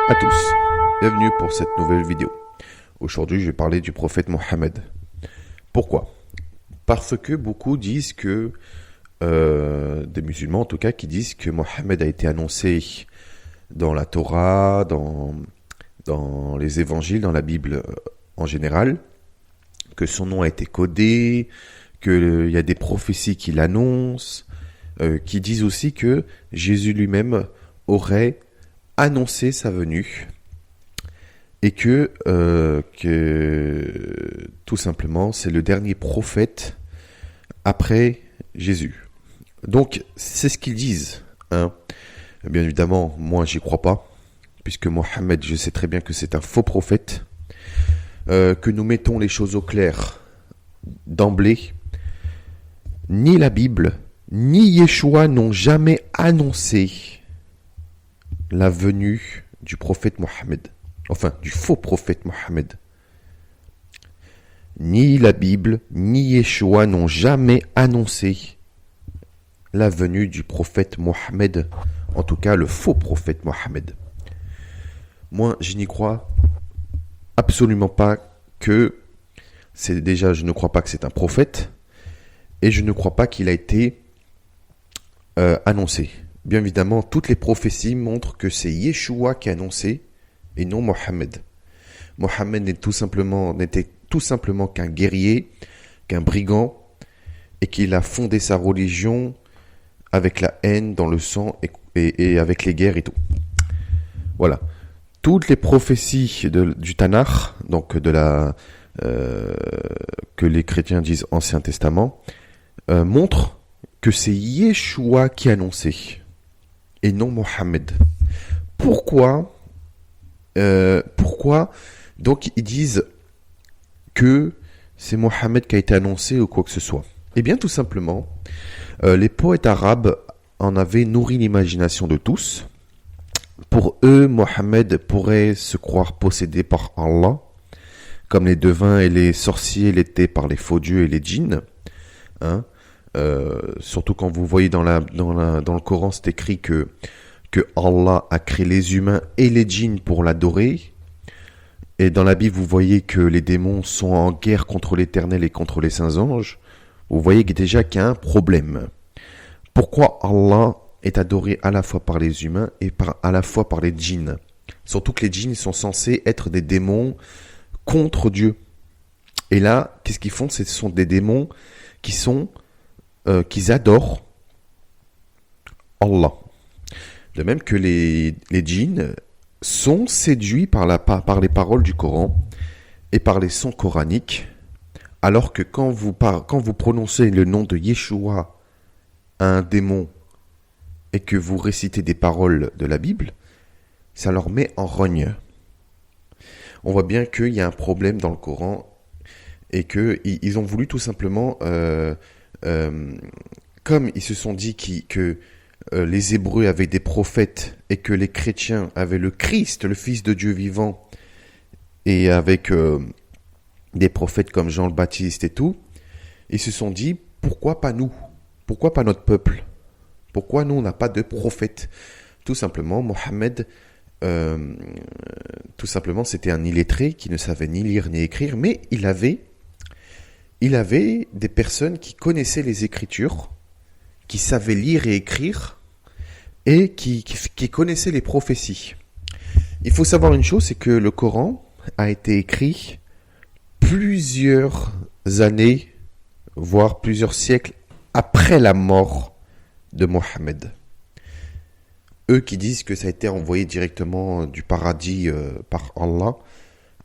à tous, bienvenue pour cette nouvelle vidéo. Aujourd'hui, je vais parler du prophète Mohammed. Pourquoi ? Parce que beaucoup disent que, des musulmans en tout cas, qui disent que Mohammed a été annoncé dans la Torah, dans les évangiles, dans la Bible en général, que son nom a été codé, qu'il y a des prophéties qui l'annoncent, qui disent aussi que Jésus lui-même aurait annoncé sa venue et que tout simplement c'est le dernier prophète après Jésus. Donc c'est ce qu'ils disent, hein. Bien évidemment, moi j'y crois pas, puisque Mohammed, je sais très bien que c'est un faux prophète, que nous mettons les choses au clair d'emblée. Ni la Bible, ni Yeshua n'ont jamais annoncé la venue du prophète Mohammed. Enfin, du faux prophète Mohammed. Ni la Bible, ni Yeshua n'ont jamais annoncé la venue du prophète Mohammed. En tout cas, le faux prophète Mohammed. Moi, je n'y crois absolument pas que je ne crois pas que c'est un prophète, et je ne crois pas qu'il a été annoncé. Bien évidemment, toutes les prophéties montrent que c'est Yeshua qui a annoncé et non Mohammed. Mohammed n'était tout simplement qu'un guerrier, qu'un brigand, et qu'il a fondé sa religion avec la haine dans le sang et avec les guerres et tout. Voilà. Toutes les prophéties du Tanakh, donc que les chrétiens disent Ancien Testament, montrent que c'est Yeshua qui a annoncé et non Mohammed. Pourquoi donc ils disent que c'est Mohammed qui a été annoncé ou quoi que ce soit? Eh bien tout simplement, les poètes arabes en avaient nourri l'imagination de tous. Pour eux, Mohammed pourrait se croire possédé par Allah, comme les devins et les sorciers l'étaient par les faux dieux et les djinns. Hein? Surtout quand vous voyez dans le Coran, c'est écrit que Allah a créé les humains et les djinns pour l'adorer. Et dans la Bible, vous voyez que les démons sont en guerre contre l'Éternel et contre les saints anges. Vous voyez déjà qu'il y a un problème. Pourquoi Allah est adoré à la fois par les humains et à la fois par les djinns? Surtout que les djinns sont censés être des démons contre Dieu. Et là, qu'est-ce qu'ils font? Ce sont des démons qui adorent Allah. De même que les djinns sont séduits par les paroles du Coran et par les sons coraniques, alors que quand vous prononcez le nom de Yeshua à un démon et que vous récitez des paroles de la Bible, ça leur met en rogne. On voit bien qu'il y a un problème dans le Coran et qu'ils ont voulu tout simplement, comme ils se sont dit que les Hébreux avaient des prophètes et que les chrétiens avaient le Christ, le Fils de Dieu vivant, et avec des prophètes comme Jean le Baptiste et tout, ils se sont dit, pourquoi pas nous? Pourquoi pas notre peuple? Pourquoi nous, on n'a pas de prophète? Tout simplement, Mohammed, c'était un illettré qui ne savait ni lire ni écrire, mais il avait des personnes qui connaissaient les Écritures, qui savaient lire et écrire, et qui connaissaient les prophéties. Il faut savoir une chose, c'est que le Coran a été écrit plusieurs années, voire plusieurs siècles après la mort de Mohammed. Eux qui disent que ça a été envoyé directement du paradis par Allah,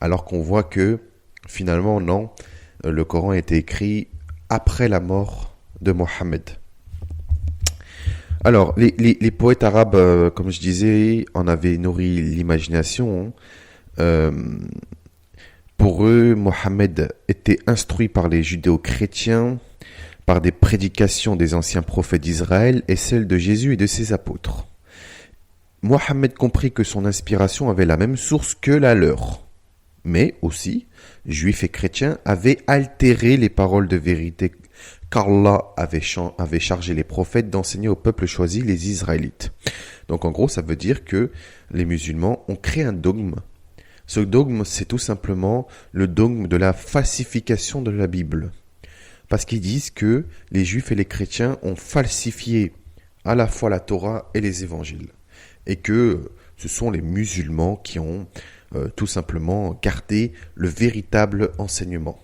alors qu'on voit que finalement non, le Coran a été écrit après la mort de Mohammed. Alors, les poètes arabes, comme je disais, en avaient nourri l'imagination. Pour eux, Mohammed était instruit par les judéo-chrétiens, par des prédications des anciens prophètes d'Israël et celles de Jésus et de ses apôtres. Mohammed comprit que son inspiration avait la même source que la leur. Mais aussi, juifs et chrétiens avaient altéré les paroles de vérité qu'Allah avait chargé les prophètes d'enseigner au peuple choisi, les Israélites. Donc en gros, ça veut dire que les musulmans ont créé un dogme. Ce dogme, c'est tout simplement le dogme de la falsification de la Bible. Parce qu'ils disent que les juifs et les chrétiens ont falsifié à la fois la Torah et les évangiles. Et que ce sont les musulmans qui ont tout simplement gardé le véritable enseignement.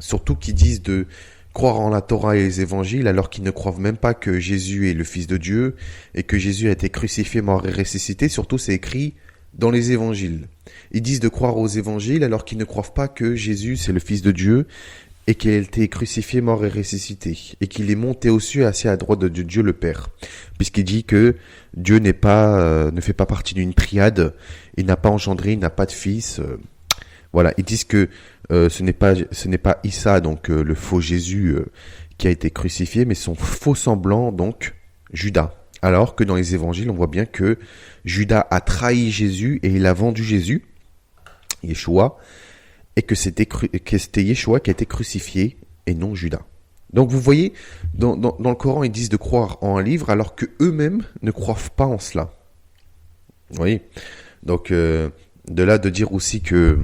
Surtout qu'ils disent de croire en la Torah et les évangiles alors qu'ils ne croient même pas que Jésus est le Fils de Dieu et que Jésus a été crucifié, mort et ressuscité. Surtout, c'est écrit dans les évangiles. Ils disent de croire aux évangiles alors qu'ils ne croient pas que Jésus c'est le Fils de Dieu et qu'il a été crucifié, mort et ressuscité et qu'il est monté aux cieux assis à la droite de Dieu le Père. Puisqu'il dit que Dieu ne fait pas partie d'une triade, il n'a pas engendré, il n'a pas de fils. Voilà, ils disent que ce n'est pas Issa, donc le faux Jésus qui a été crucifié, mais son faux semblant, donc Judas. Alors que dans les évangiles, on voit bien que Judas a trahi Jésus et il a vendu Jésus, Yeshua, et que c'était Yeshua qui a été crucifié et non Judas. Donc vous voyez, dans le Coran, ils disent de croire en un livre alors que eux-mêmes ne croient pas en cela. Vous voyez ? Donc de là de dire aussi que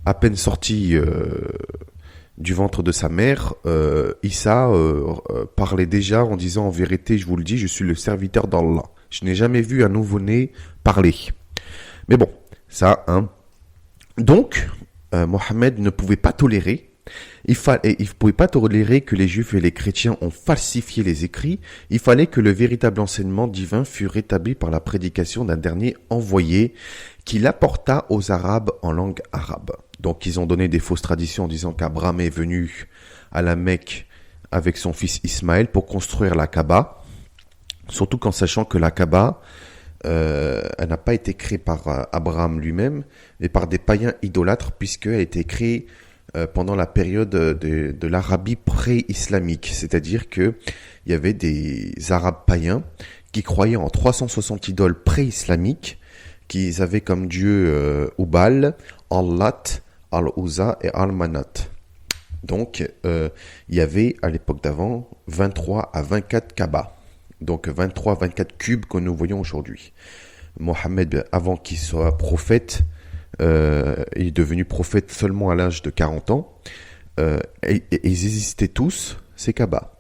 à peine sorti du ventre de sa mère, Issa parlait déjà en disant en vérité, je vous le dis, je suis le serviteur d'Allah. Je n'ai jamais vu un nouveau-né parler. Mais bon, ça, hein. Donc, Mohammed ne pouvait pas tolérer, il pouvait pas tolérer que les juifs et les chrétiens ont falsifié les écrits. Il fallait que le véritable enseignement divin fût rétabli par la prédication d'un dernier envoyé qui l'apporta aux Arabes en langue arabe. Donc ils ont donné des fausses traditions en disant qu'Abraham est venu à la Mecque avec son fils Ismaël pour construire la Kaaba, surtout qu'en sachant que la Kaaba, elle n'a pas été créée par Abraham lui-même, mais par des païens idolâtres, puisqu'elle a été créée pendant la période de l'Arabie pré-islamique. C'est-à-dire qu'il y avait des Arabes païens qui croyaient en 360 idoles pré-islamiques, qui avaient comme dieu Ubal, Al-Lat, Al-Uzza et Al-Manat. Donc, il y avait à l'époque d'avant 23 à 24 Kaaba. Donc 23 à 24 cubes que nous voyons aujourd'hui. Mohammed, avant qu'il soit prophète, il est devenu prophète seulement à l'âge de 40 ans. Et ils existaient tous, ces Kaaba.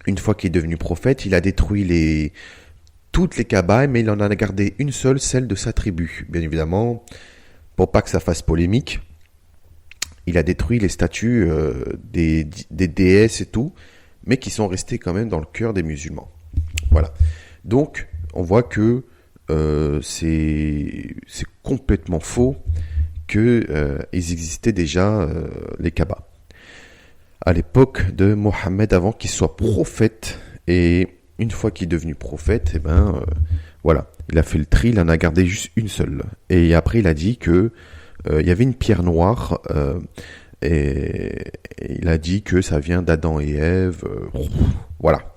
Une fois qu'il est devenu prophète, il a détruit toutes les Kaaba, mais il en a gardé une seule, celle de sa tribu. Bien évidemment, pour pas que ça fasse polémique, il a détruit les statues des déesses et tout, mais qui sont restées quand même dans le cœur des musulmans. Voilà. Donc, on voit que c'est complètement faux qu'ils existaient déjà les Kaaba. À l'époque de Mohammed, avant qu'il soit prophète, et une fois qu'il est devenu prophète, voilà, il a fait le tri, il en a gardé juste une seule. Et après, il a dit que il y avait une pierre noire, et il a dit que ça vient d'Adam et Ève. Voilà.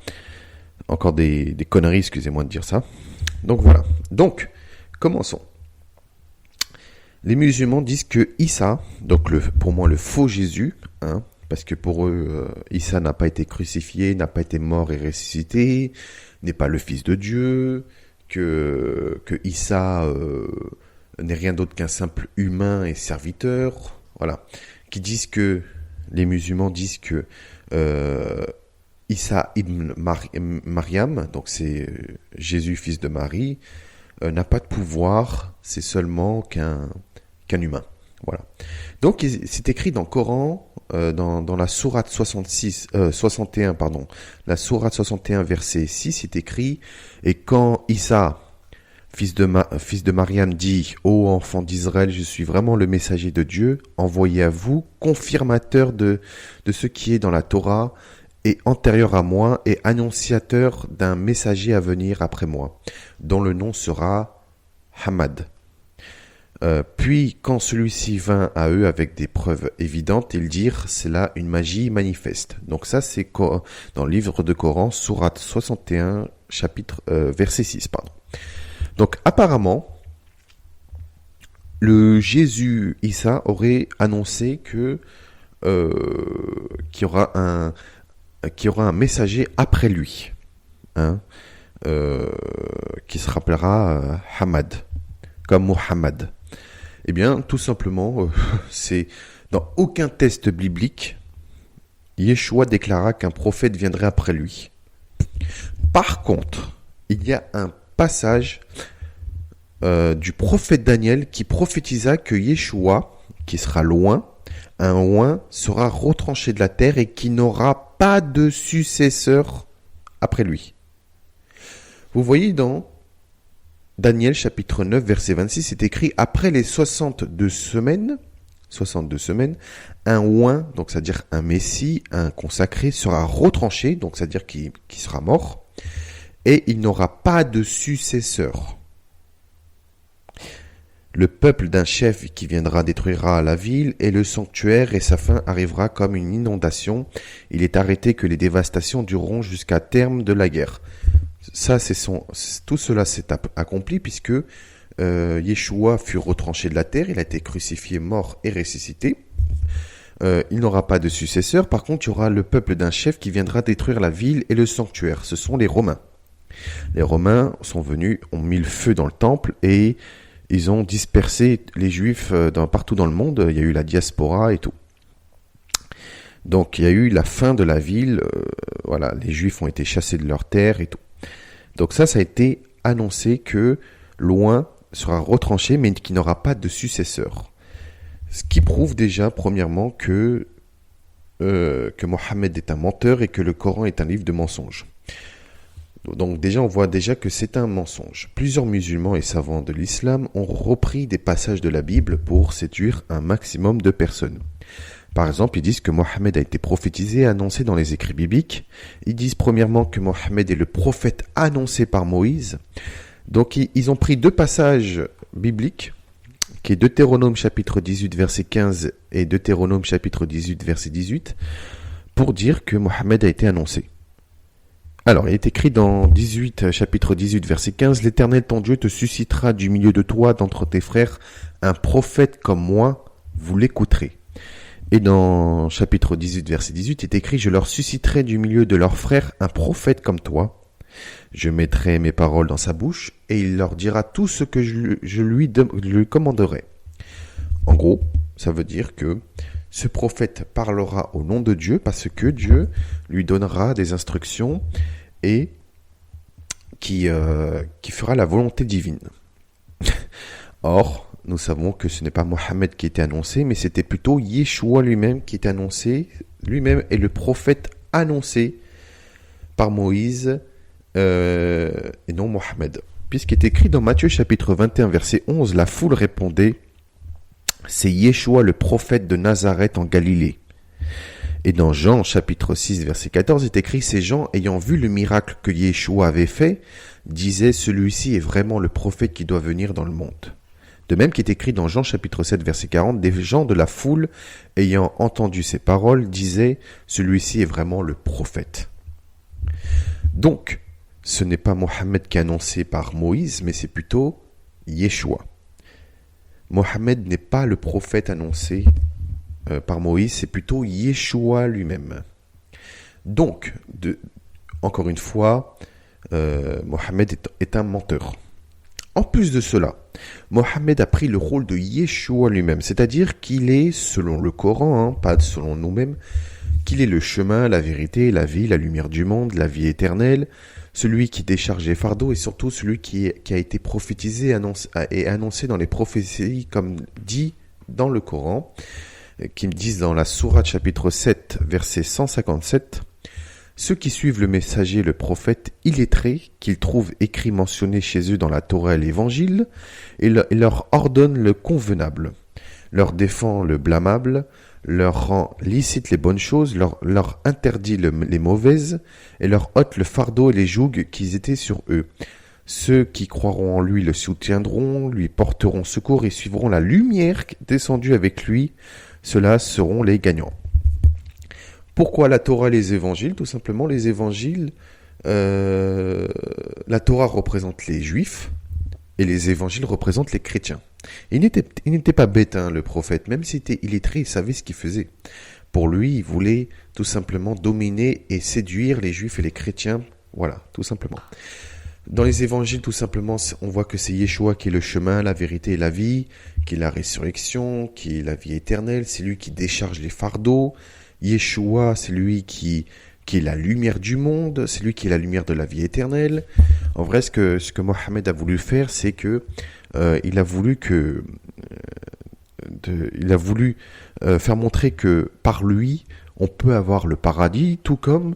Encore des conneries, excusez-moi de dire ça. Donc voilà. Donc, commençons. Les musulmans disent que Issa, donc pour moi le faux Jésus, hein, parce que pour eux, Issa n'a pas été crucifié, n'a pas été mort et ressuscité, n'est pas le fils de Dieu, que Issa n'est rien d'autre qu'un simple humain et serviteur, voilà. Qui disent que, les musulmans disent que Issa ibn Mariam, donc c'est Jésus fils de Marie, n'a pas de pouvoir, c'est seulement qu'un humain. Voilà. Donc c'est écrit dans le Coran, dans la sourate 61, la sourate 61 verset 6, c'est écrit, et quand Issa, fils de Mariam, dit « Ô enfant d'Israël, je suis vraiment le messager de Dieu, envoyé à vous, confirmateur de ce qui est dans la Torah, et antérieur à moi, et annonciateur d'un messager à venir après moi, dont le nom sera Hamad. » Puis, quand celui-ci vint à eux avec des preuves évidentes, ils dirent « C'est là une magie manifeste. » Donc ça, c'est dans le livre de Coran, sourate 61, verset 6, pardon. Donc apparemment, le Jésus Issa aurait annoncé qu'il y aura qu'il y aura un messager après lui, hein, qui se rappellera Hamad, comme Muhammad. Eh bien, tout simplement, c'est dans aucun test biblique, Yeshua déclara qu'un prophète viendrait après lui. Par contre, il y a un passage du prophète Daniel qui prophétisa que Yeshua, qui sera loin, un oint, sera retranché de la terre et qui n'aura pas de successeur après lui. Vous voyez dans Daniel chapitre 9 verset 26, c'est écrit « Après les 62 semaines, un oint, donc c'est-à-dire un messie, un consacré, sera retranché, donc c'est-à-dire qu'il sera mort, et il n'aura pas de successeur. Le peuple d'un chef qui viendra détruira la ville et le sanctuaire, et sa fin arrivera comme une inondation. Il est arrêté que les dévastations dureront jusqu'à terme de la guerre. » Ça, tout cela s'est accompli puisque Yeshua fut retranché de la terre, il a été crucifié, mort et ressuscité. Il n'aura pas de successeur. Par contre, il y aura le peuple d'un chef qui viendra détruire la ville et le sanctuaire. Ce sont les Romains. Les Romains sont venus, ont mis le feu dans le temple et ils ont dispersé les Juifs partout dans le monde. Il y a eu la diaspora et tout. Donc, il y a eu la fin de la ville. Voilà, les Juifs ont été chassés de leur terre et tout. Donc ça a été annoncé que loin sera retranché, mais qui n'aura pas de successeur. Ce qui prouve déjà, premièrement, que Mohammed est un menteur et que le Coran est un livre de mensonges. Donc déjà, on voit déjà que c'est un mensonge. Plusieurs musulmans et savants de l'islam ont repris des passages de la Bible pour séduire un maximum de personnes. Par exemple, ils disent que Mohammed a été prophétisé et annoncé dans les écrits bibliques. Ils disent premièrement que Mohammed est le prophète annoncé par Moïse. Donc ils ont pris deux passages bibliques, qui est Deutéronome chapitre 18 verset 15 et Deutéronome chapitre 18 verset 18, pour dire que Mohammed a été annoncé. Alors, il est écrit dans chapitre 18 verset 15, « L'Éternel ton Dieu te suscitera du milieu de toi, d'entre tes frères, un prophète comme moi, vous l'écouterez. » Et dans chapitre 18, verset 18, il est écrit « Je leur susciterai du milieu de leurs frères un prophète comme toi. Je mettrai mes paroles dans sa bouche et il leur dira tout ce que je lui commanderai. » En gros, ça veut dire que ce prophète parlera au nom de Dieu parce que Dieu lui donnera des instructions et qui fera la volonté divine. Or, nous savons que ce n'est pas Mohammed qui était annoncé, mais c'était plutôt Yeshua lui-même qui était annoncé. Lui-même est le prophète annoncé par Moïse et non Mohammed. Puisqu'il est écrit dans Matthieu chapitre 21 verset 11, la foule répondait « C'est Yeshua le prophète de Nazareth en Galilée. » Et dans Jean chapitre 6 verset 14, il est écrit « Ces gens ayant vu le miracle que Yeshua avait fait, disaient « Celui-ci est vraiment le prophète qui doit venir dans le monde. » De même qu'il est écrit dans Jean chapitre 7 verset 40, des gens de la foule ayant entendu ces paroles disaient « Celui-ci est vraiment le prophète. » Donc, ce n'est pas Mohammed qui est annoncé par Moïse, mais c'est plutôt Yeshua. Mohammed n'est pas le prophète annoncé par Moïse, c'est plutôt Yeshua lui-même. Donc, encore une fois, Mohammed est un menteur. En plus de cela, Mohammed a pris le rôle de Yeshua lui-même, c'est-à-dire qu'il est, selon le Coran, pas selon nous-mêmes, qu'il est le chemin, la vérité, la vie, la lumière du monde, la vie éternelle, celui qui décharge les fardeaux et surtout celui qui a été prophétisé et annoncé dans les prophéties comme dit dans le Coran, qui me disent dans la sourate chapitre 7, verset 157, « Ceux qui suivent le messager, le prophète illettré, qu'ils trouvent écrit mentionné chez eux dans la Torah et l'Évangile, et leur ordonne le convenable, leur défend le blâmable, leur rend licite les bonnes choses, leur interdit les mauvaises, et leur ôte le fardeau et les jougs qui étaient sur eux. Ceux qui croiront en lui le soutiendront, lui porteront secours et suivront la lumière descendue avec lui. Ceux-là seront les gagnants. » Pourquoi la Torah et les évangiles ? Tout simplement, les évangiles, la Torah représente les juifs et les évangiles représentent les chrétiens. Il n'était pas bête, le prophète, même s'il était illettré, il savait ce qu'il faisait. Pour lui, il voulait tout simplement dominer et séduire les juifs et les chrétiens. Voilà, tout simplement. Dans les évangiles, tout simplement, on voit que c'est Yeshua qui est le chemin, la vérité et la vie, qui est la résurrection, qui est la vie éternelle. C'est lui qui décharge les fardeaux. Yeshua, c'est lui qui est la lumière du monde, c'est lui qui est la lumière de la vie éternelle. En vrai, ce que Mohammed a voulu faire, c'est que il a voulu faire montrer que par lui, on peut avoir le paradis, tout comme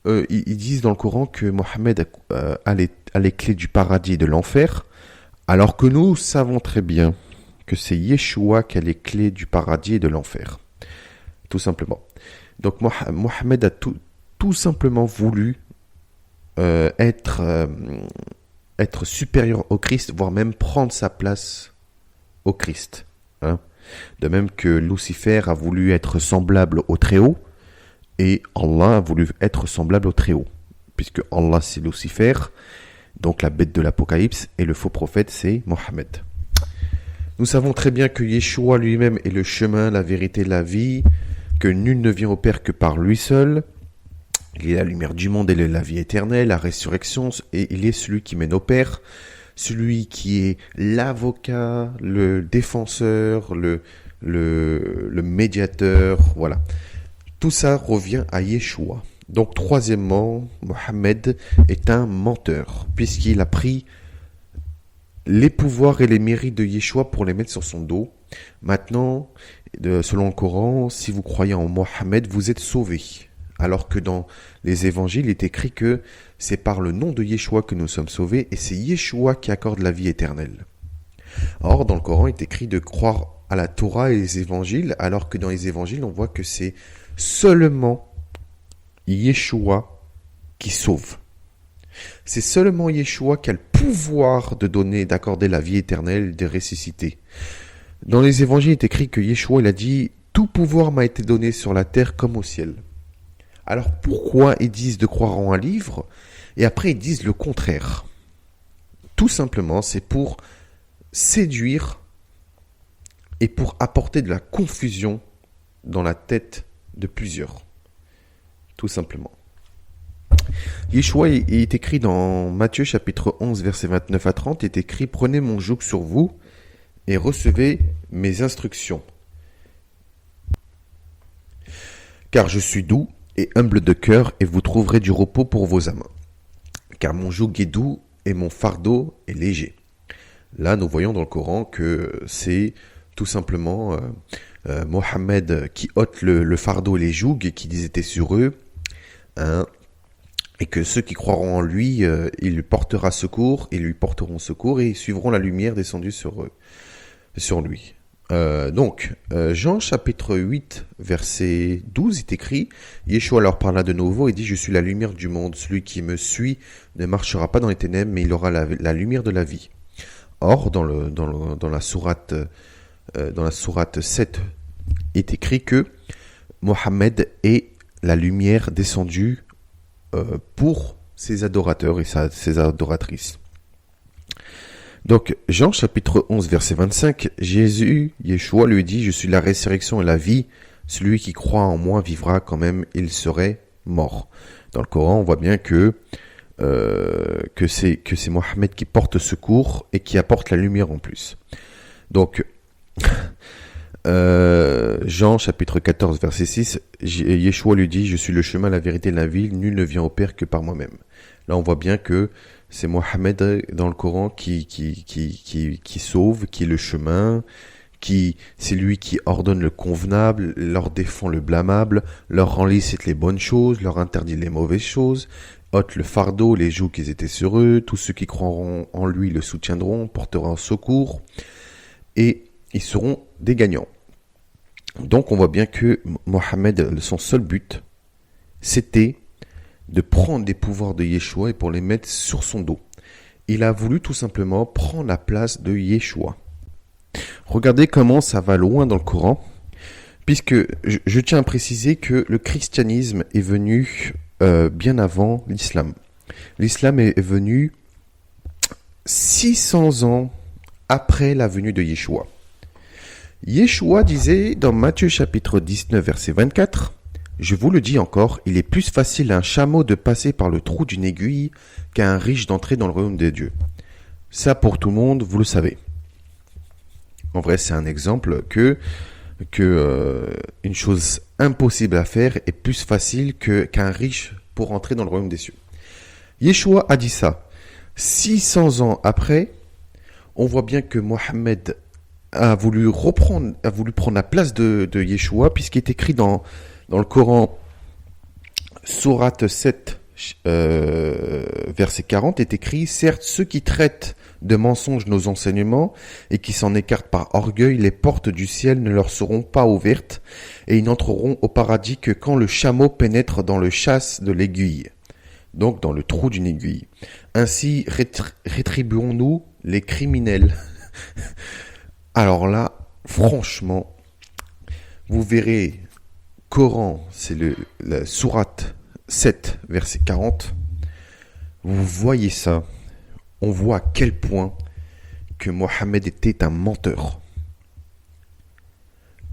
ils disent dans le Coran que Mohammed a les clés du paradis et de l'enfer, alors que nous savons très bien que c'est Yeshua qui a les clés du paradis et de l'enfer. Tout simplement. Donc Mohammed a tout simplement voulu être supérieur au Christ, voire même prendre sa place au Christ. Hein. De même que Lucifer a voulu être semblable au Très-Haut, et Allah a voulu être semblable au Très-Haut. Puisque Allah c'est Lucifer, donc la bête de l'Apocalypse, et le faux prophète c'est Mohammed. Nous savons très bien que Yeshua lui-même est le chemin, la vérité, la vie, que nul ne vient au Père que par lui seul. Il est la lumière du monde, il est la vie éternelle, la résurrection, et il est celui qui mène au Père, celui qui est l'avocat, le défenseur, le médiateur, voilà. Tout ça revient à Yeshua. Donc, troisièmement, Mohammed est un menteur, puisqu'il a pris les pouvoirs et les mérites de Yeshua pour les mettre sur son dos. Maintenant, selon le Coran, si vous croyez en Mohammed, vous êtes sauvés. Alors que dans les évangiles, il est écrit que c'est par le nom de Yeshua que nous sommes sauvés et c'est Yeshua qui accorde la vie éternelle. Or, dans le Coran, il est écrit de croire à la Torah et les évangiles, alors que dans les évangiles, on voit que c'est seulement Yeshua qui sauve. C'est seulement Yeshua qui a le pouvoir de donner, d'accorder la vie éternelle, de ressusciter. Dans les évangiles, il est écrit que Yeshua, il a dit « Tout pouvoir m'a été donné sur la terre comme au ciel ». Alors pourquoi ils disent de croire en un livre et après ils disent le contraire? Tout simplement, c'est pour séduire et pour apporter de la confusion dans la tête de plusieurs. Tout simplement. Yeshua est écrit dans Matthieu chapitre 11 versets 29 à 30, il est écrit « Prenez mon joug sur vous et recevez mes instructions. Car je suis doux et humble de cœur, et vous trouverez du repos pour vos âmes. Car mon joug est doux et mon fardeau est léger. » Là, nous voyons dans le Coran que c'est tout simplement Mohammed qui ôte le fardeau et les jougs et qui étaient sur eux, hein, et que ceux qui croiront en lui, il lui portera secours, ils lui porteront secours et ils suivront la lumière descendue sur eux, sur lui. Donc, Jean chapitre 8, verset 12, est écrit, Yeshua leur parla de nouveau et dit, « Je suis la lumière du monde, celui qui me suit ne marchera pas dans les ténèbres, mais il aura la lumière de la vie. » Or, dans la sourate 7, est écrit que Mohammed est la lumière descendue pour ses adorateurs et ses adoratrices. Donc, Jean chapitre 11, verset 25, Yeshua lui dit, « Je suis la résurrection et la vie, celui qui croit en moi vivra quand même, il serait mort. » Dans le Coran, on voit bien que c'est Mohammed qui porte secours et qui apporte la lumière en plus. Donc, Jean chapitre 14, verset 6, Yeshua lui dit, « Je suis le chemin, la vérité et la vie, nul ne vient au Père que par moi-même. » Là, on voit bien que c'est Mohammed dans le Coran qui sauve, qui est le chemin, c'est lui qui ordonne le convenable, leur défend le blâmable, leur rend licite les bonnes choses, leur interdit les mauvaises choses, ôte le fardeau, les jougs qui étaient sur eux, tous ceux qui croiront en lui le soutiendront, porteront secours, et ils seront des gagnants. Donc on voit bien que Mohammed, son seul but, c'était de prendre des pouvoirs de Yeshua et pour les mettre sur son dos. Il a voulu tout simplement prendre la place de Yeshua. Regardez comment ça va loin dans le Coran, puisque je tiens à préciser que le christianisme est venu bien avant l'islam. L'islam est venu 600 ans après la venue de Yeshua. Yeshua disait dans Matthieu chapitre 19 verset 24, « Je vous le dis encore, il est plus facile à un chameau de passer par le trou d'une aiguille qu'à un riche d'entrer dans le royaume de Dieu. » Ça pour tout le monde, vous le savez. En vrai, c'est un exemple que une chose impossible à faire est plus facile qu'un riche pour entrer dans le royaume des cieux. Yeshua a dit ça. 600 ans après, on voit bien que Mohammed a voulu prendre la place de Yeshua, puisqu'il est écrit dans le Coran, Sourate 7, verset 40, est écrit « Certes, ceux qui traitent de mensonges nos enseignements et qui s'en écartent par orgueil, les portes du ciel ne leur seront pas ouvertes et ils n'entreront au paradis que quand le chameau pénètre dans le chas de l'aiguille. » Donc dans le trou d'une aiguille. Ainsi rétribuons-nous les criminels. Alors là, franchement, vous verrez, Coran, c'est la sourate 7, verset 40. Vous voyez ça, on voit à quel point que Mohammed était un menteur.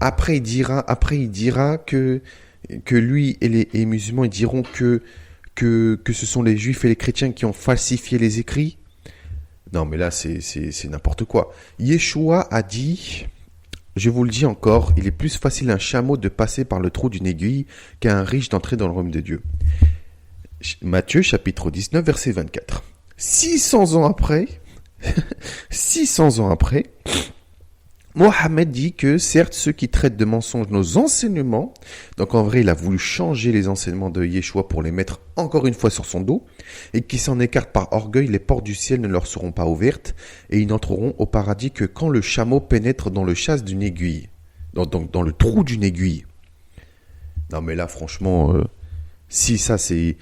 Après, il dira que lui et les musulmans, ils diront que ce sont les juifs et les chrétiens qui ont falsifié les écrits. Non, mais là, c'est n'importe quoi. Yeshua a dit, je vous le dis encore, il est plus facile à un chameau de passer par le trou d'une aiguille qu'à un riche d'entrer dans le royaume de Dieu. Matthieu, chapitre 19, verset 24. 600 ans après, Mohammed dit que certes, ceux qui traitent de mensonges nos enseignements, donc en vrai, il a voulu changer les enseignements de Yeshua pour les mettre encore une fois sur son dos, et qui s'en écartent par orgueil, les portes du ciel ne leur seront pas ouvertes, et ils n'entreront au paradis que quand le chameau pénètre dans le chas d'une aiguille, dans le trou d'une aiguille. Non mais là, franchement, si ça c'est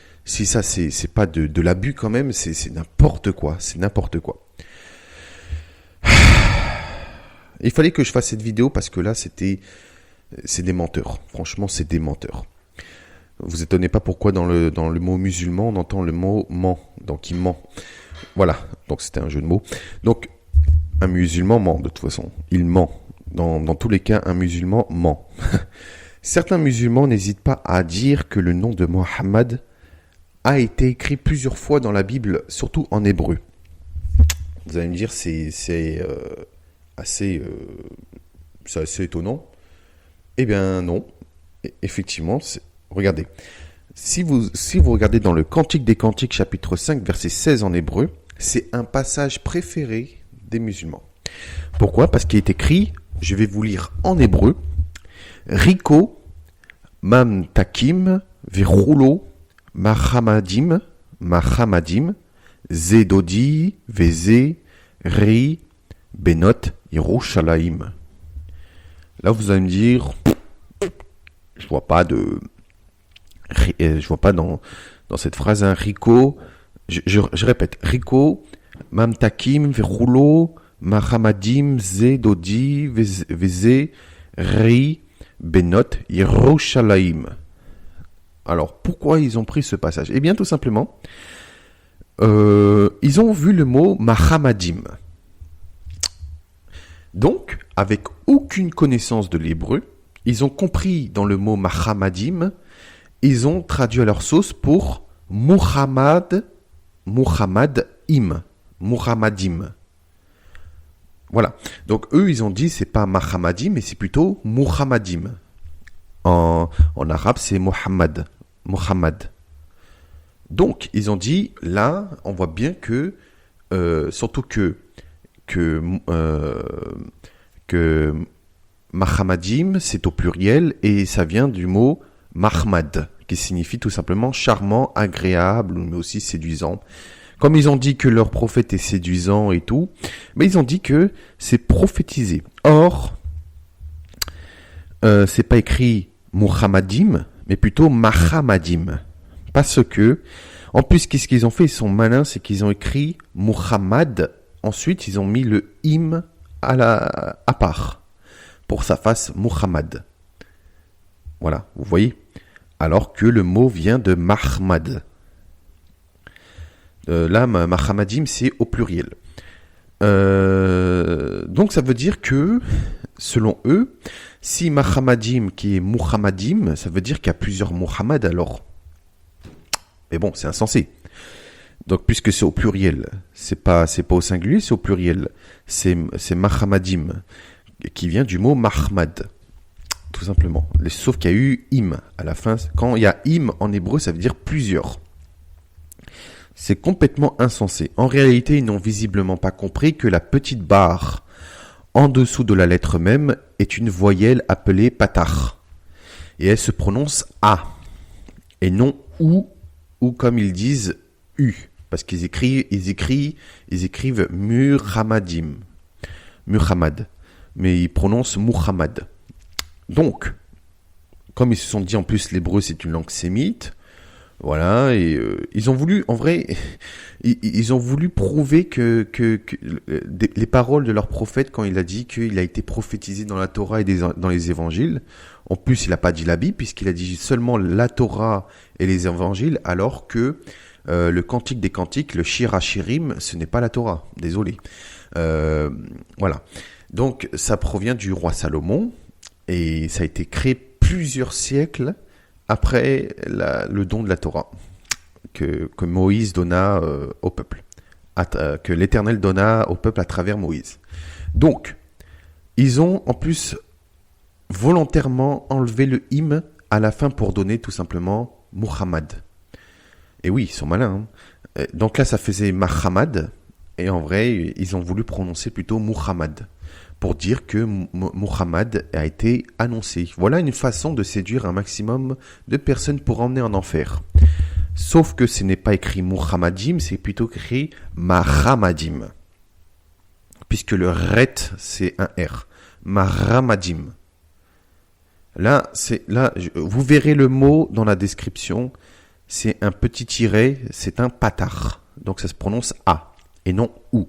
pas de l'abus quand même, c'est n'importe quoi, Il fallait que je fasse cette vidéo parce que là, c'est des menteurs. Franchement, c'est des menteurs. Vous étonnez pas pourquoi dans le mot musulman, on entend le mot ment. Donc, il ment. Voilà. Donc, c'était un jeu de mots. Donc, un musulman ment, de toute façon. Il ment. Dans tous les cas, un musulman ment. Certains musulmans n'hésitent pas à dire que le nom de Mohammed a été écrit plusieurs fois dans la Bible, surtout en hébreu. Vous allez me dire, c'est assez étonnant. Eh bien non, effectivement, regardez. Si vous regardez dans le Cantique des Cantiques, chapitre 5, verset 16 en hébreu, c'est un passage préféré des musulmans. Pourquoi ? Parce qu'il est écrit, je vais vous lire en hébreu, Riko, Mam Takim, Verulo, Mahamadim, Zedodi, Veze, Ri, Benot, Yerushalayim. Là, vous allez me dire, je vois pas dans cette phrase un Riko. Je répète, Riko, Mamtakim, Verulo, Mahamadim, Zedodi, Veze, Ri, Benot, Yerushalayim. Alors, pourquoi ils ont pris ce passage ? Eh bien, tout simplement, ils ont vu le mot Mahamadim. Donc, avec aucune connaissance de l'hébreu, ils ont compris dans le mot Mahamadim, ils ont traduit à leur sauce pour Muhammadim. Voilà. Donc, eux, ils ont dit, c'est pas Mahamadim, mais c'est plutôt Muhammadim. En arabe, c'est Muhammad. Donc, ils ont dit, là, on voit bien que, surtout que Mahamadim, c'est au pluriel et ça vient du mot Mahmad, qui signifie tout simplement charmant, agréable, mais aussi séduisant. Comme ils ont dit que leur prophète est séduisant et tout, mais ils ont dit que c'est prophétisé. Or, c'est pas écrit Muhammadim, mais plutôt Mahamadim. Parce que, en plus, qu'est-ce qu'ils ont fait ? Ils sont malins, c'est qu'ils ont écrit Muhammad. Ensuite, ils ont mis le im à part pour que ça fasse Muhammad. Voilà, vous voyez ? Alors que le mot vient de Mahmad. Là, Mahamadim, c'est au pluriel. Donc ça veut dire que, selon eux, si Mahamadim qui est Muhammadim, ça veut dire qu'il y a plusieurs Muhammad alors. Mais bon, c'est insensé. Donc puisque c'est au pluriel, c'est pas au singulier, c'est au pluriel. C'est Mahamadim qui vient du mot Mahmad, tout simplement. Sauf qu'il y a eu im à la fin. Quand il y a im en hébreu, ça veut dire plusieurs. C'est complètement insensé. En réalité, ils n'ont visiblement pas compris que la petite barre en dessous de la lettre même est une voyelle appelée patach. Et elle se prononce A. Et non ou comme ils disent U. Parce qu'ils écrivent Muhammadim. Muhammad. Mais ils prononcent Muhammad. Donc, comme ils se sont dit en plus l'hébreu c'est une langue sémite, voilà, et ils ont voulu, en vrai, ils ont voulu prouver que les paroles de leur prophète, quand il a dit qu'il a été prophétisé dans la Torah et dans les évangiles, en plus il n'a pas dit la Bible, puisqu'il a dit seulement la Torah et les évangiles, alors que le cantique des cantiques, le Shir HaShirim, ce n'est pas la Torah, désolé. Voilà. Donc ça provient du roi Salomon, et ça a été créé plusieurs siècles après le don de la Torah que Moïse donna au peuple, que l'Éternel donna au peuple à travers Moïse. Donc, ils ont en plus volontairement enlevé le im à la fin pour donner tout simplement Muhammad. Et oui, ils sont malins. Hein. Donc là, ça faisait Mahamad, et en vrai, ils ont voulu prononcer plutôt Muhammad, pour dire que Muhammad a été annoncé. Voilà une façon de séduire un maximum de personnes pour emmener en enfer. Sauf que ce n'est pas écrit Muhammadim, c'est plutôt écrit Mahamadim. Puisque le ret, c'est un R. Mahamadim. Là, vous verrez le mot dans la description. C'est un petit tiret, c'est un patach. Donc ça se prononce A et non OU.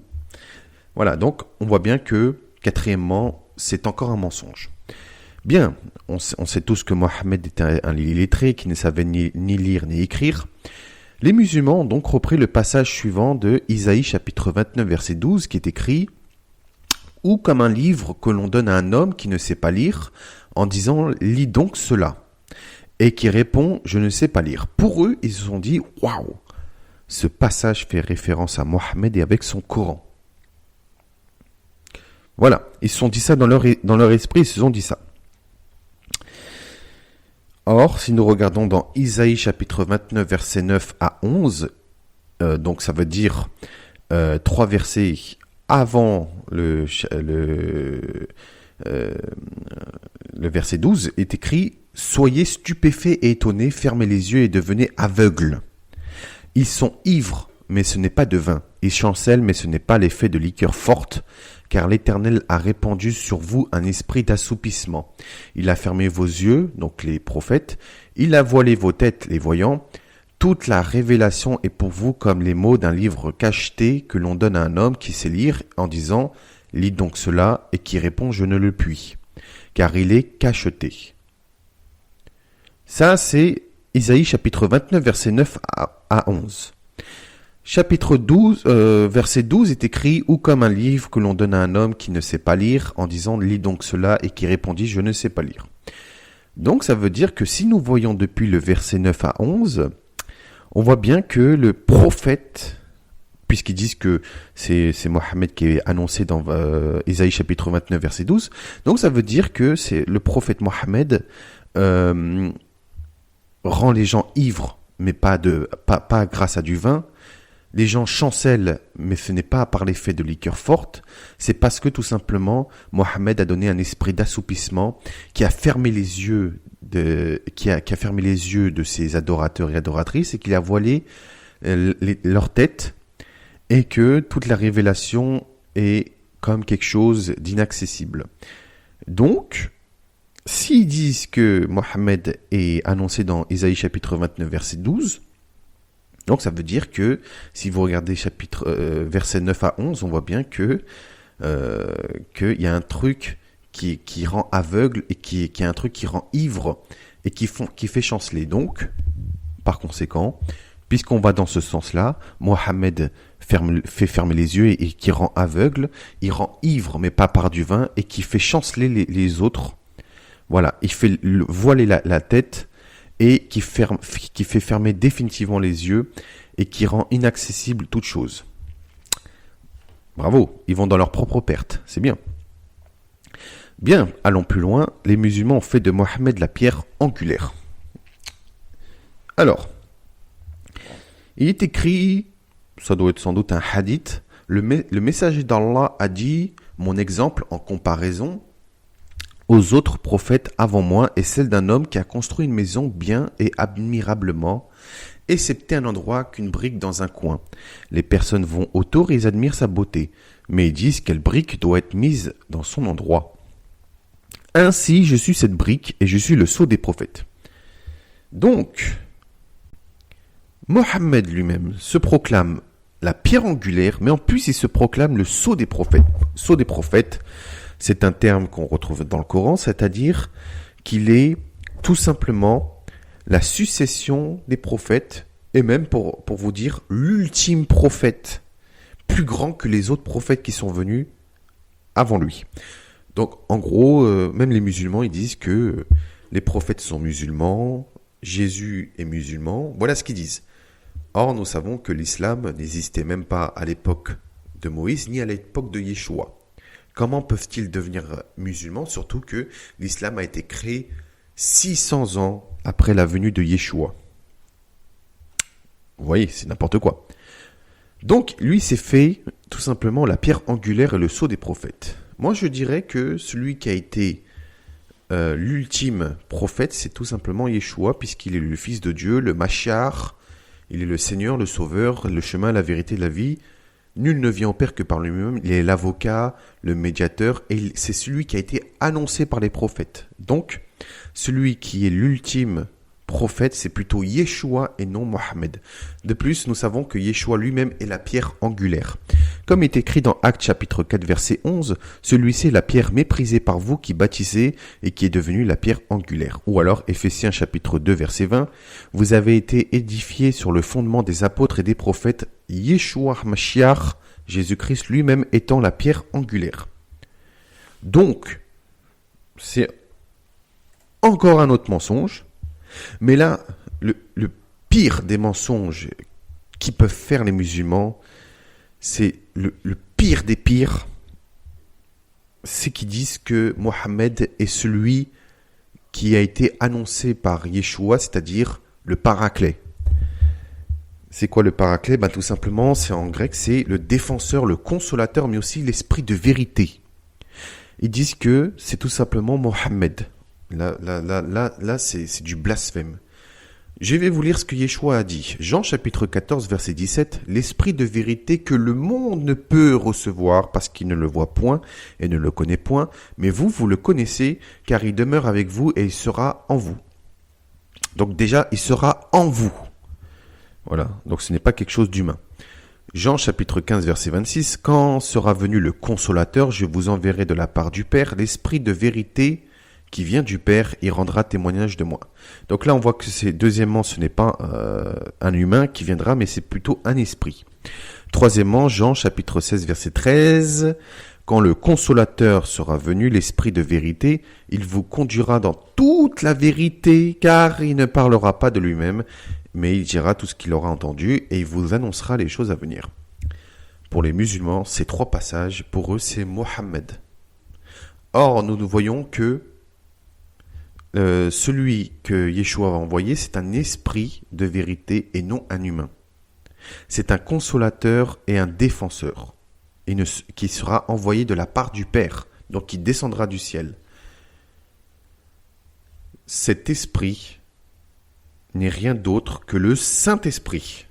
Voilà, donc on voit bien que quatrièmement, c'est encore un mensonge. Bien, on sait tous que Mohammed était un illettré qui ne savait ni lire ni écrire. Les musulmans ont donc repris le passage suivant de Isaïe chapitre 29 verset 12 qui est écrit « Ou comme un livre que l'on donne à un homme qui ne sait pas lire en disant « Lis donc cela » et qui répond « Je ne sais pas lire ». Pour eux, ils se sont dit « Waouh !» Ce passage fait référence à Mohammed et avec son Coran. Voilà, ils se sont dit ça dans leur esprit, ils se sont dit ça. Or, si nous regardons dans Isaïe chapitre 29, versets 9 à 11, donc ça veut dire 3 versets avant le verset 12, est écrit « Soyez stupéfaits et étonnés, fermez les yeux et devenez aveugles. Ils sont ivres, mais ce n'est pas de vin. Ils chancellent, mais ce n'est pas l'effet de liqueur forte. Car l'Éternel a répandu sur vous un esprit d'assoupissement. Il a fermé vos yeux, donc les prophètes. Il a voilé vos têtes, les voyants. Toute la révélation est pour vous comme les mots d'un livre cacheté que l'on donne à un homme qui sait lire en disant « Lis donc cela » et qui répond « Je ne le puis » car il est cacheté. Ça, c'est Isaïe chapitre 29, verset 9 à 11. Chapitre 12, verset 12 est écrit « Ou comme un livre que l'on donne à un homme qui ne sait pas lire en disant « Lis donc cela » et qui répondit « Je ne sais pas lire ». Donc ça veut dire que si nous voyons depuis le verset 9 à 11, on voit bien que le prophète, puisqu'ils disent que c'est Mohammed qui est annoncé dans Isaïe chapitre 29, verset 12, donc ça veut dire que c'est le prophète Mohammed rend les gens ivres, mais pas grâce à du vin. Les gens chancellent, mais ce n'est pas par l'effet de liqueur forte, c'est parce que tout simplement, Mohammed a donné un esprit d'assoupissement qui a fermé les yeux qui a fermé les yeux de ses adorateurs et adoratrices et qui a voilé leur tête et que toute la révélation est comme quelque chose d'inaccessible. Donc, s'ils disent que Mohammed est annoncé dans Isaïe chapitre 29 verset 12, donc ça veut dire que si vous regardez versets 9 à 11, on voit bien que qu'il y a un truc qui rend aveugle et qui a un truc qui rend ivre et qui fait chanceler. Donc, par conséquent, Puisqu'on va dans ce sens-là, Mohammed fait fermer les yeux et qui rend aveugle, il rend ivre mais pas par du vin et qui fait chanceler les autres. Voilà, il fait voiler la tête et qui fait fermer définitivement les yeux et qui rend inaccessible toute chose. Bravo, ils vont dans leur propre perte, c'est bien. Bien, allons plus loin, les musulmans ont fait de Mohammed la pierre angulaire. Alors, il est écrit, ça doit être sans doute un hadith, le messager d'Allah a dit, mon exemple en comparaison aux autres prophètes avant moi est celle d'un homme qui a construit une maison bien et admirablement, excepté un endroit qu'une brique dans un coin. Les personnes vont autour et ils admirent sa beauté, mais ils disent quelle brique doit être mise dans son endroit. Ainsi, je suis cette brique et je suis le sceau des prophètes. Donc, Mohammed lui-même se proclame la pierre angulaire, mais en plus il se proclame le sceau des prophètes. Sceau des prophètes, c'est un terme qu'on retrouve dans le Coran, c'est-à-dire qu'il est tout simplement la succession des prophètes, et même pour vous dire, l'ultime prophète, plus grand que les autres prophètes qui sont venus avant lui. Donc en gros, même les musulmans, ils disent que les prophètes sont musulmans, Jésus est musulman, voilà ce qu'ils disent. Or, nous savons que l'islam n'existait même pas à l'époque de Moïse, ni à l'époque de Yeshua. Comment peuvent-ils devenir musulmans, surtout que l'islam a été créé 600 ans après la venue de Yeshua. Vous voyez, c'est n'importe quoi. Donc, lui s'est fait tout simplement la pierre angulaire et le sceau des prophètes. Moi, je dirais que celui qui a été l'ultime prophète, c'est tout simplement Yeshua, puisqu'il est le Fils de Dieu, le Mashiach, il est le Seigneur, le Sauveur, le chemin, la vérité, la vie. Nul ne vient au Père que par lui-même. Il est l'avocat, le médiateur, et c'est celui qui a été annoncé par les prophètes. Donc, celui qui est l'ultime prophète, c'est plutôt Yeshua et non Mohammed. De plus, nous savons que Yeshua lui-même est la pierre angulaire. Comme est écrit dans Actes chapitre 4 verset 11, celui-ci est la pierre méprisée par vous qui bâtissez et qui est devenue la pierre angulaire. Ou alors Éphésiens chapitre 2 verset 20, vous avez été édifiés sur le fondement des apôtres et des prophètes, Yeshua Mashiach, Jésus-Christ lui-même étant la pierre angulaire. Donc, c'est encore un autre mensonge. Mais là, le pire des mensonges qui peuvent faire les musulmans, c'est le pire des pires, c'est qu'ils disent que Mohammed est celui qui a été annoncé par Yeshua, c'est-à-dire le paraclet. C'est quoi le paraclet ? Tout simplement, c'est en grec, c'est le défenseur, le consolateur, mais aussi l'esprit de vérité. Ils disent que c'est tout simplement Mohammed. Là, c'est du blasphème. Je vais vous lire ce que Yeshua a dit. Jean chapitre 14 verset 17. L'esprit de vérité que le monde ne peut recevoir parce qu'il ne le voit point et ne le connaît point. Mais vous le connaissez car il demeure avec vous et il sera en vous. Donc déjà, il sera en vous. Voilà. Donc ce n'est pas quelque chose d'humain. Jean chapitre 15 verset 26. Quand sera venu le consolateur, je vous enverrai de la part du Père l'esprit de vérité qui vient du Père, il rendra témoignage de moi. Donc là, on voit que deuxièmement, ce n'est pas un humain qui viendra, mais c'est plutôt un esprit. Troisièmement, Jean chapitre 16 verset 13, quand le consolateur sera venu, l'esprit de vérité, il vous conduira dans toute la vérité, car il ne parlera pas de lui-même, mais il dira tout ce qu'il aura entendu et il vous annoncera les choses à venir. Pour les musulmans, ces trois passages, pour eux, c'est Mohammed. Or, nous voyons que celui que Yeshua va envoyer, c'est un esprit de vérité et non un humain. C'est un consolateur et un défenseur qui sera envoyé de la part du Père, donc qui descendra du ciel. Cet esprit n'est rien d'autre que le Saint-Esprit.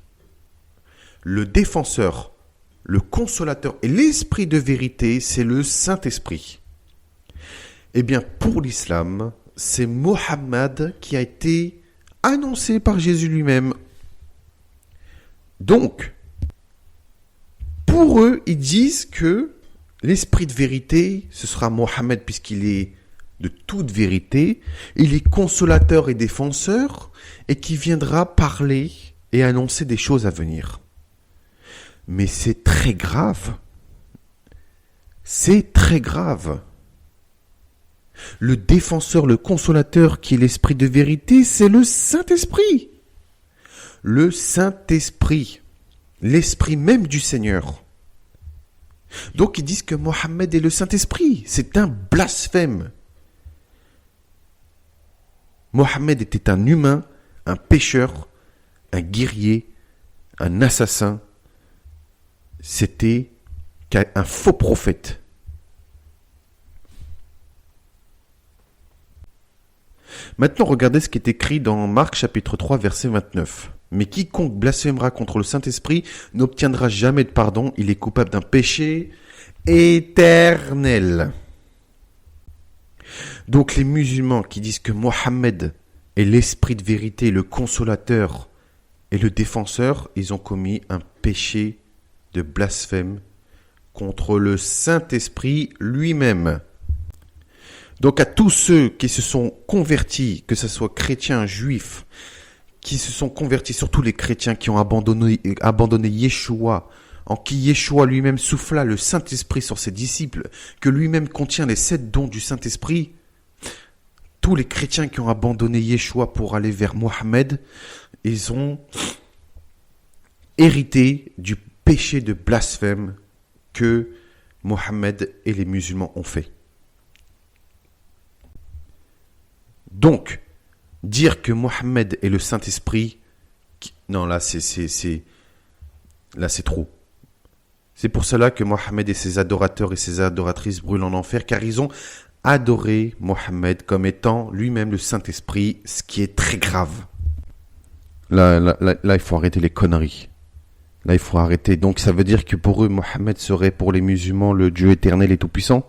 Le défenseur, le consolateur et l'esprit de vérité, c'est le Saint-Esprit. Eh bien, pour l'islam, c'est Mohammed qui a été annoncé par Jésus lui-même. Donc, pour eux, ils disent que l'esprit de vérité, ce sera Mohammed puisqu'il est de toute vérité, il est consolateur et défenseur et qui viendra parler et annoncer des choses à venir. Mais c'est très grave. C'est très grave. Le défenseur, le consolateur qui est l'esprit de vérité, c'est le Saint-Esprit. Le Saint-Esprit, l'esprit même du Seigneur. Donc ils disent que Mohammed est le Saint-Esprit. C'est un blasphème. Mohammed était un humain, un pécheur, un guerrier, un assassin. C'était un faux prophète. Maintenant, regardez ce qui est écrit dans Marc chapitre 3, verset 29. Mais quiconque blasphémera contre le Saint-Esprit n'obtiendra jamais de pardon, il est coupable d'un péché éternel. Donc les musulmans qui disent que Mohammed est l'esprit de vérité, le consolateur et le défenseur, ils ont commis un péché de blasphème contre le Saint-Esprit lui-même. Donc à tous ceux qui se sont convertis, que ce soit chrétiens, juifs, qui se sont convertis, surtout les chrétiens qui ont abandonné Yeshua, en qui Yeshua lui-même souffla le Saint-Esprit sur ses disciples, que lui-même contient les 7 dons du Saint-Esprit, tous les chrétiens qui ont abandonné Yeshua pour aller vers Mohammed, ils ont hérité du péché de blasphème que Mohammed et les musulmans ont fait. Donc, dire que Mohammed est le Saint-Esprit, non, là c'est trop. C'est pour cela que Mohammed et ses adorateurs et ses adoratrices brûlent en enfer, car ils ont adoré Mohammed comme étant lui-même le Saint-Esprit, ce qui est très grave. Là, il faut arrêter les conneries. Là, il faut arrêter. Donc, ça veut dire que pour eux, Mohammed serait pour les musulmans le Dieu éternel et tout-puissant ?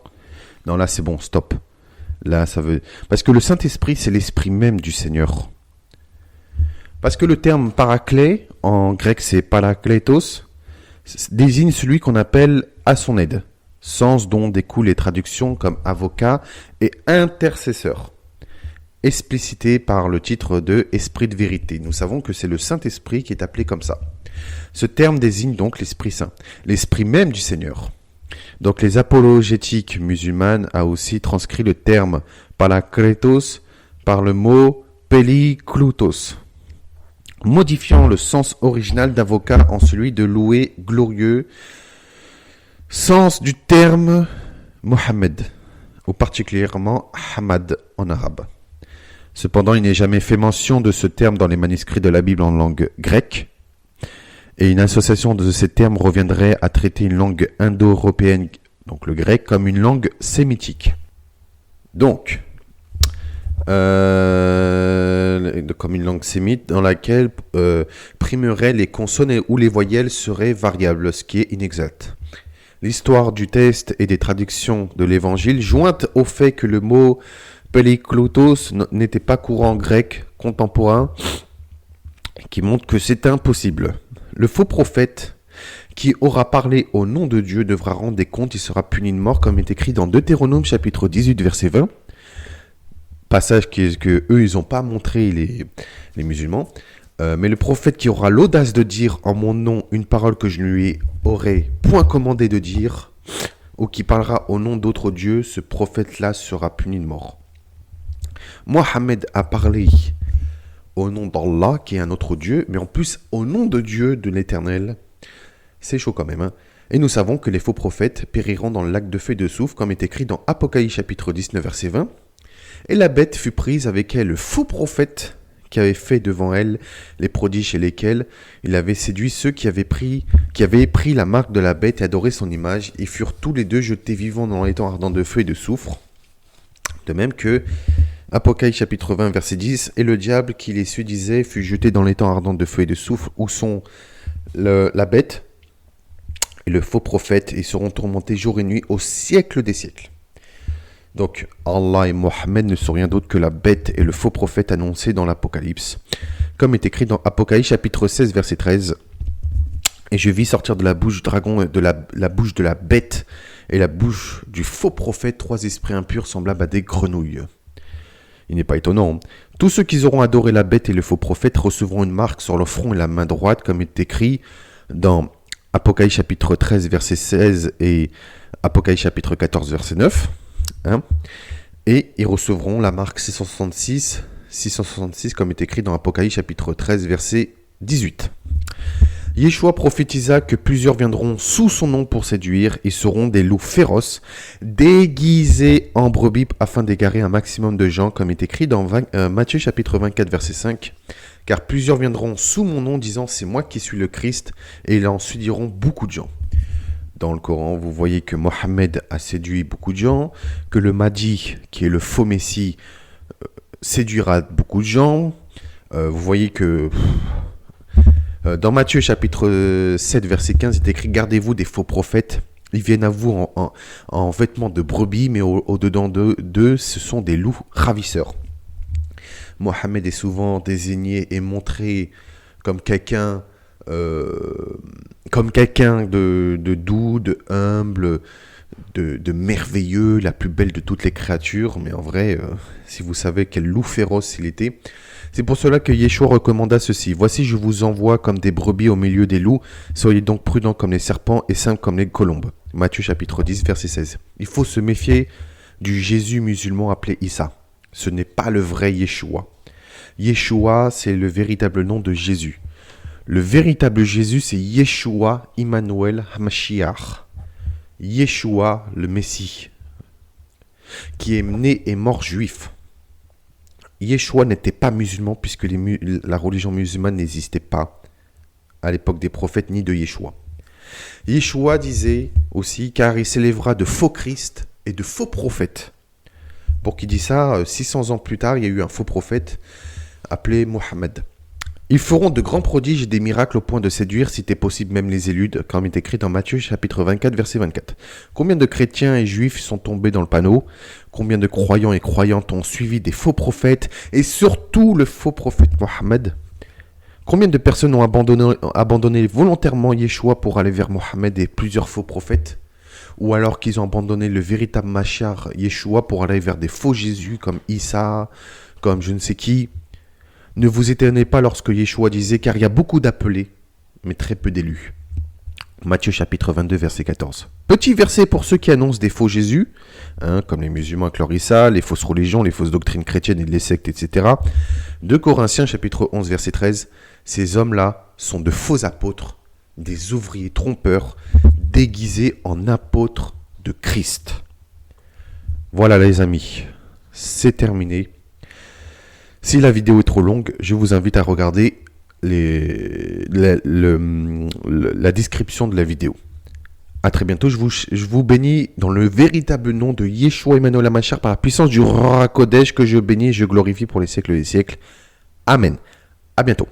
Non, là, c'est bon, stop. Là, ça veut... Parce que le Saint-Esprit, c'est l'esprit même du Seigneur. Parce que le terme paraclet, en grec, c'est parakletos, désigne celui qu'on appelle à son aide, sens dont découlent les traductions comme avocat et intercesseur, explicité par le titre de Esprit de vérité. Nous savons que c'est le Saint-Esprit qui est appelé comme ça. Ce terme désigne donc l'Esprit Saint, l'Esprit même du Seigneur. Donc les apologétiques musulmanes a aussi transcrit le terme parakletos par le mot pelikloutos, modifiant le sens original d'avocat en celui de loué, glorieux, sens du terme Mohammed, ou particulièrement Hamad en arabe. Cependant, il n'est jamais fait mention de ce terme dans les manuscrits de la Bible en langue grecque, et une association de ces termes reviendrait à traiter une langue indo-européenne, donc le grec, comme une langue sémitique. Donc, comme une langue sémite dans laquelle primeraient les consonnes ou les voyelles seraient variables, ce qui est inexact. L'histoire du texte et des traductions de l'évangile, jointe au fait que le mot pelikloutos n'était pas courant grec contemporain, qui montre que c'est impossible. Le faux prophète qui aura parlé au nom de Dieu devra rendre des comptes, il sera puni de mort, comme est écrit dans Deutéronome chapitre 18 verset 20. Passage que eux ils n'ont pas montré les musulmans. Mais le prophète qui aura l'audace de dire en mon nom une parole que je ne lui aurais point commandé de dire, ou qui parlera au nom d'autres dieux, ce prophète-là sera puni de mort. Mohammed a parlé au nom d'Allah, qui est un autre Dieu, mais en plus au nom de Dieu, de l'Éternel. C'est chaud quand même, hein. Et nous savons que les faux prophètes périront dans le lac de feu et de soufre, comme est écrit dans Apocalypse chapitre 19, verset 20. Et la bête fut prise avec elle, le faux prophète, qui avait fait devant elle les prodiges chez lesquels il avait séduit ceux qui avaient pris la marque de la bête et adoré son image, et furent tous les deux jetés vivants dans l'étang ardent de feu et de soufre. De même que Apocalypse chapitre 20 verset 10, et le diable qui les séduisait fut jeté dans l'étang ardent de feu et de soufre, où sont la bête et le faux prophète, et seront tourmentés jour et nuit au siècle des siècles. Donc Allah et Mohammed ne sont rien d'autre que la bête et le faux prophète annoncés dans l'Apocalypse, comme est écrit dans Apocalypse chapitre 16 verset 13. Et je vis sortir de la bouche du dragon, de la bouche de la bête et la bouche du faux prophète 3 esprits impurs semblables à des grenouilles. Il n'est pas étonnant. Tous ceux qui auront adoré la bête et le faux prophète recevront une marque sur leur front et la main droite, comme est écrit dans Apocalypse chapitre 13, verset 16 et Apocalypse chapitre 14, verset 9. Et ils recevront la marque 666, comme est écrit dans Apocalypse chapitre 13, verset 18. Yeshua prophétisa que plusieurs viendront sous son nom pour séduire et seront des loups féroces, déguisés en brebis afin d'égarer un maximum de gens, comme est écrit dans Matthieu chapitre 24, verset 5. Car plusieurs viendront sous mon nom disant « C'est moi qui suis le Christ » et ils en séduiront beaucoup de gens. Dans le Coran, vous voyez que Mohammed a séduit beaucoup de gens, que le Mahdi, qui est le faux Messie, séduira beaucoup de gens. Vous voyez que dans Matthieu chapitre 7, verset 15, il est écrit « Gardez-vous des faux prophètes. Ils viennent à vous en vêtements de brebis, mais au-dedans d'eux, ce sont des loups ravisseurs. » Mohammed est souvent désigné et montré comme quelqu'un de doux, de humble, de merveilleux, la plus belle de toutes les créatures. Mais en vrai, si vous savez quel loup féroce il était, c'est pour cela que Yeshua recommanda ceci. « Voici, je vous envoie comme des brebis au milieu des loups. Soyez donc prudents comme les serpents et simples comme les colombes. » Matthieu chapitre 10, verset 16. Il faut se méfier du Jésus musulman appelé Issa. Ce n'est pas le vrai Yeshua. Yeshua, c'est le véritable nom de Jésus. Le véritable Jésus, c'est Yeshua Immanuel Hamashiach. Yeshua, le Messie, qui est né et mort juif. Yeshua n'était pas musulman puisque la religion musulmane n'existait pas à l'époque des prophètes ni de Yeshua. Yeshua disait aussi, car il s'élèvera de faux Christ et de faux prophètes. Pour qui dit ça, 600 ans plus tard, il y a eu un faux prophète appelé Mohammed. Ils feront de grands prodiges et des miracles au point de séduire, si t'est possible, même les éludes, comme il est écrit dans Matthieu chapitre 24, verset 24. Combien de chrétiens et juifs sont tombés dans le panneau? Combien de croyants et croyantes ont suivi des faux prophètes, et surtout le faux prophète Mohammed? Combien de personnes ont abandonné volontairement Yeshua pour aller vers Mohammed et plusieurs faux prophètes? Ou alors qu'ils ont abandonné le véritable Mashiach Yeshua pour aller vers des faux Jésus comme Issa, comme je ne sais qui? Ne vous étonnez pas lorsque Yeshua disait, car il y a beaucoup d'appelés, mais très peu d'élus. Matthieu chapitre 22, verset 14. Petit verset pour ceux qui annoncent des faux Jésus, comme les musulmans avec leur Issa, les fausses religions, les fausses doctrines chrétiennes et les sectes, etc. 2 Corinthiens chapitre 11, verset 13. Ces hommes-là sont de faux apôtres, des ouvriers trompeurs, déguisés en apôtres de Christ. Voilà les amis, c'est terminé. Si la vidéo est trop longue, je vous invite à regarder la description de la vidéo. A très bientôt, je vous bénis dans le véritable nom de Yeshua Emmanuel Hamashiach par la puissance du Ruach HaKodesh que je bénis et je glorifie pour les siècles des siècles. Amen. À bientôt.